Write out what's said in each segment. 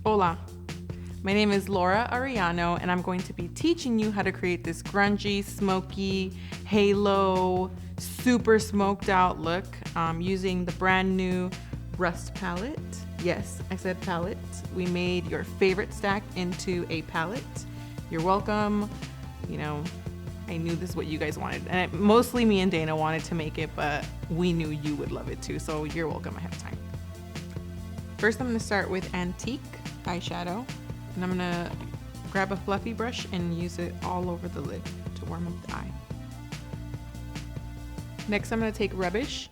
Hola, my name is Laura Arellano, and I'm going to be teaching you how to create this grungy, smoky, halo, super smoked out look using the brand new Rust palette. Yes, I said palette. We made your favorite stack into a palette. You're welcome. You know, I knew this is what you guys wanted. And mostly me and Dana wanted to make it, but we knew you would love it too. So you're welcome ahead of time. First, I'm gonna start with Antique eyeshadow. And I'm gonna grab a fluffy brush and use it all over the lid to warm up the eye. Next, I'm gonna take Rubbish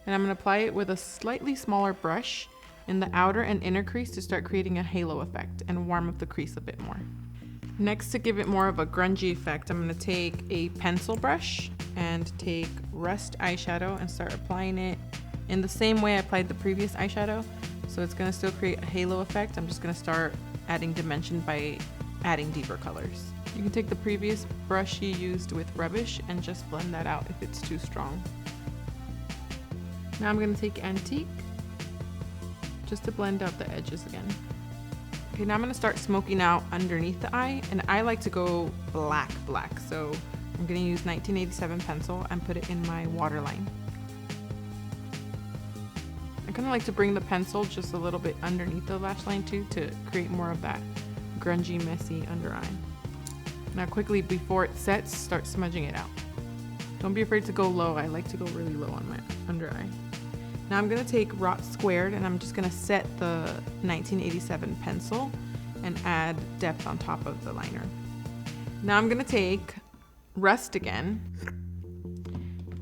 and I'm gonna apply it with a slightly smaller brush in the outer and inner crease to start creating a halo effect and warm up the crease a bit more. Next, to give it more of a grungy effect, I'm gonna take a pencil brush and take Rust eyeshadow and start applying it in the same way I applied the previous eyeshadow. So it's gonna still create a halo effect. I'm just gonna start adding dimension by adding deeper colors. You can take the previous brush you used with Rubbish and just blend that out if it's too strong. Now I'm gonna take Antique just to blend out the edges again. Okay, now I'm gonna start smoking out underneath the eye, and I like to go black. So I'm gonna use 1987 pencil and put it in my waterline. I kind of like to bring the pencil just a little bit underneath the lash line too to create more of that grungy, messy under eye. Now quickly, before it sets, start smudging it out. Don't be afraid to go low. I like to go really low on my under eye. Now I'm gonna take Wrought Squared and I'm just gonna set the 1987 pencil and add depth on top of the liner. Now I'm gonna take Rust again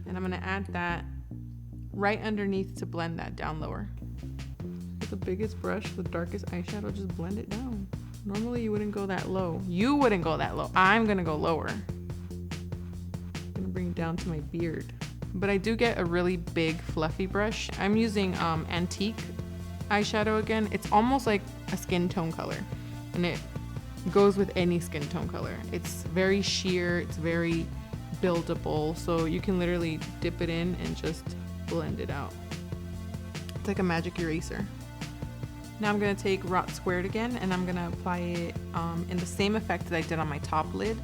and I'm gonna add that right underneath to blend that down lower. With the biggest brush, the darkest eyeshadow, just blend it down. Normally you wouldn't go that low. You wouldn't go that low. I'm gonna go lower. I'm gonna bring it down to my beard. But I do get a really big fluffy brush. I'm using Antique eyeshadow again. It's almost like a skin tone color, and it goes with any skin tone color. It's very sheer, it's very buildable, so you can literally dip it in and just blend it out. It's like a magic eraser. Now I'm gonna take Wrought Squared again and I'm gonna apply it in the same effect that I did on my top lid,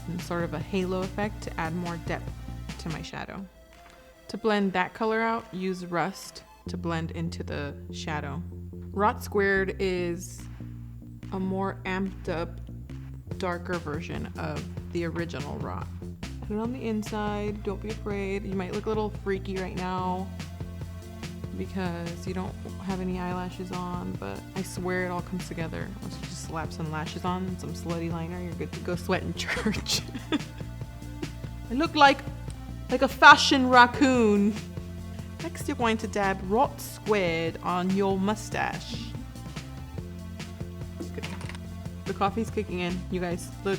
in sort of a halo effect to add more depth to my shadow. To blend that color out, use Rust to blend into the shadow. Wrought Squared is a more amped up, darker version of the original Wrought. Put it on the inside, don't be afraid. You might look a little freaky right now because you don't have any eyelashes on, but I swear it all comes together. Once you just slap some lashes on and some slutty liner, you're good to go sweat in church. I look like a fashion raccoon. Next, you're going to dab Wrought Squared on your mustache. The coffee's kicking in, you guys, look.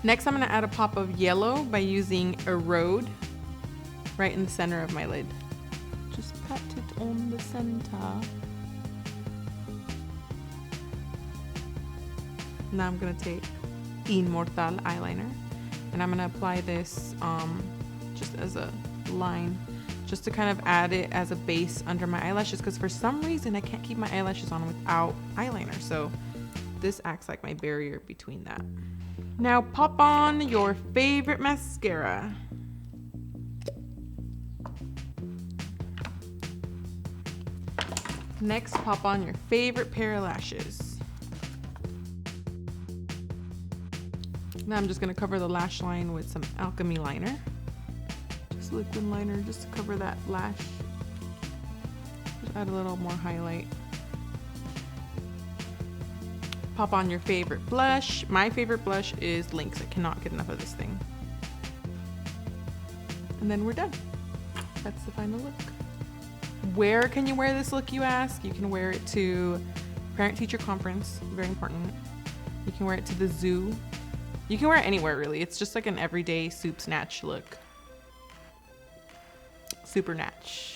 Next, I'm gonna add a pop of yellow by using Erode right in the center of my lid. Just pat it on the center. Now I'm gonna take Immortal eyeliner and I'm gonna apply this just as a line, just to kind of add it as a base under my eyelashes, because for some reason I can't keep my eyelashes on without eyeliner, so this acts like my barrier between that. Now pop on your favorite mascara. Next, pop on your favorite pair of lashes. Now I'm just gonna cover the lash line with some Alchemy liner. Just liquid liner just to cover that lash. Just add a little more highlight. Pop on your favorite blush. My favorite blush is Lynx. I cannot get enough of this thing. And then we're done. That's the final look. Where can you wear this look, you ask? You can wear it to parent-teacher conference, very important. You can wear it to the zoo. You can wear it anywhere, really. It's just like an everyday soup snatch look. Super natch.